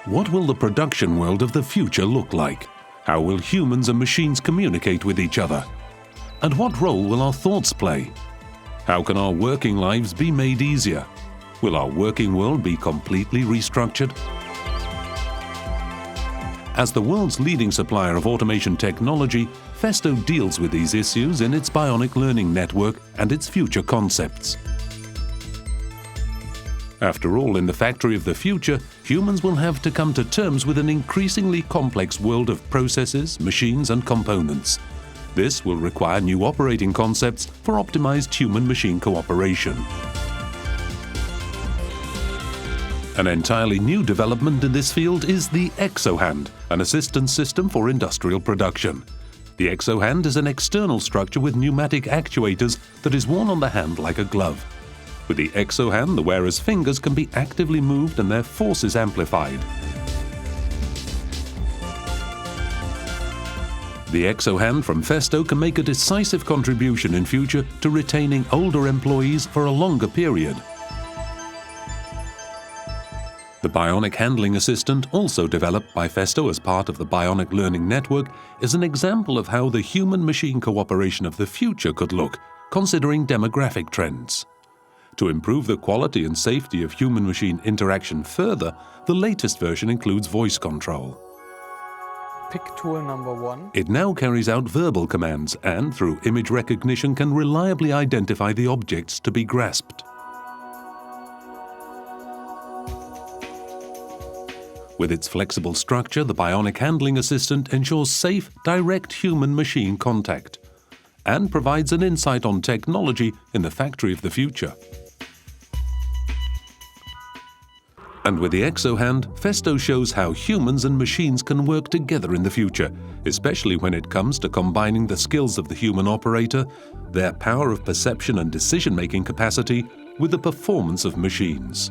What will the production world of the future look like? How will humans and machines communicate with each other? And what role will our thoughts play? How can our working lives be made easier? Will our working world be completely restructured? As the world's leading supplier of automation technology, Festo deals with these issues in its bionic learning network and its future concepts. After all, in the factory of the future, humans will have to come to terms with an increasingly complex world of processes, machines and components. This will require new operating concepts for optimized human-machine cooperation. An entirely new development in this field is the exohand, an assistance system for industrial production. The exohand is an external structure with pneumatic actuators that is worn on the hand like a glove. With the exohand, the wearer's fingers can be actively moved and their force is amplified. The exohand from Festo can make a decisive contribution in future to retaining older employees for a longer period. The Bionic Handling Assistant, also developed by Festo as part of the Bionic Learning Network, is an example of how the human-machine cooperation of the future could look, considering demographic trends. To improve the quality and safety of human-machine interaction further, the latest version includes voice control. Pick tool number 1. It now carries out verbal commands and, through image recognition, can reliably identify the objects to be grasped. With its flexible structure, the Bionic Handling Assistant ensures safe, direct human-machine contact and provides an insight on technology in the factory of the future. And with the exohand, Festo shows how humans and machines can work together in the future, especially when it comes to combining the skills of the human operator, their power of perception and decision-making capacity, with the performance of machines.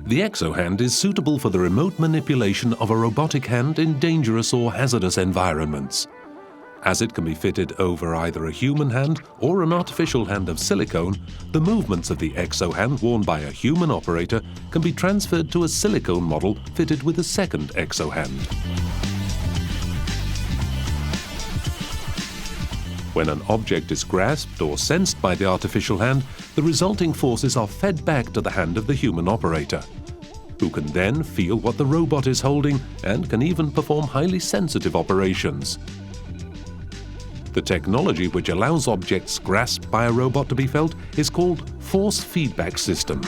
The exohand is suitable for the remote manipulation of a robotic hand in dangerous or hazardous environments. As it can be fitted over either a human hand or an artificial hand of silicone, the movements of the exohand worn by a human operator can be transferred to a silicone model fitted with a second exohand. When an object is grasped or sensed by the artificial hand, the resulting forces are fed back to the hand of the human operator, who can then feel what the robot is holding and can even perform highly sensitive operations. The technology which allows objects grasped by a robot to be felt is called force feedback system.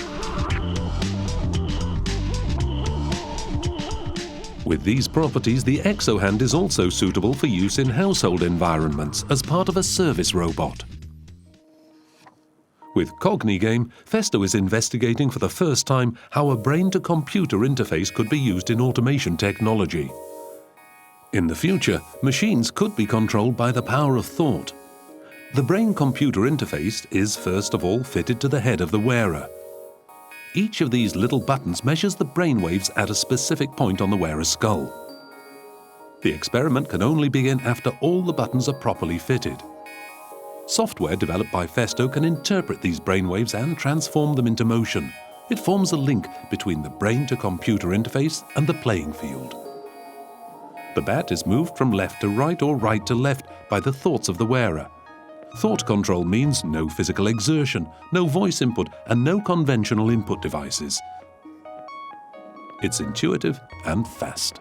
With these properties, the exohand is also suitable for use in household environments as part of a service robot. With Canggih, Festo is investigating for the first time how a brain-to-computer interface could be used in automation technology. In the future, machines could be controlled by the power of thought. The brain-computer interface is first of all fitted to the head of the wearer. Each of these little buttons measures the brainwaves at a specific point on the wearer's skull. The experiment can only begin after all the buttons are properly fitted. Software developed by Festo can interpret these brainwaves and transform them into motion. It forms a link between the brain-to-computer interface and the playing field. The bat is moved from left to right or right to left by the thoughts of the wearer. Thought control means no physical exertion, no voice input, and no conventional input devices. It's intuitive and fast.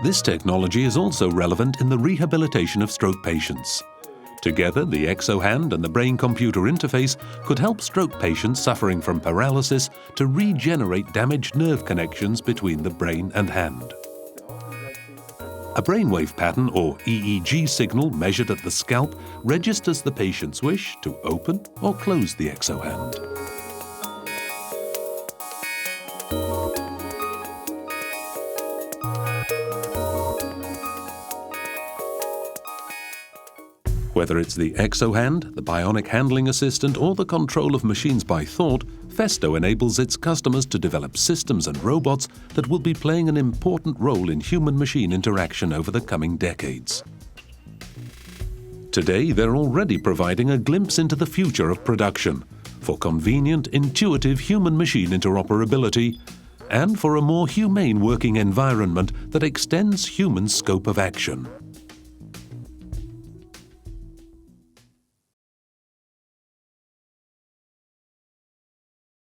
This technology is also relevant in the rehabilitation of stroke patients. Together, the exohand and the brain-computer interface could help stroke patients suffering from paralysis to regenerate damaged nerve connections between the brain and hand. A brainwave pattern, or EEG signal measured at the scalp, registers the patient's wish to open or close the exohand. Whether it's the exohand, the Bionic Handling Assistant, or the control of machines by thought, Festo enables its customers to develop systems and robots that will be playing an important role in human-machine interaction over the coming decades. Today, they're already providing a glimpse into the future of production. for convenient, intuitive human-machine interoperability, and for a more humane working environment that extends human scope of action.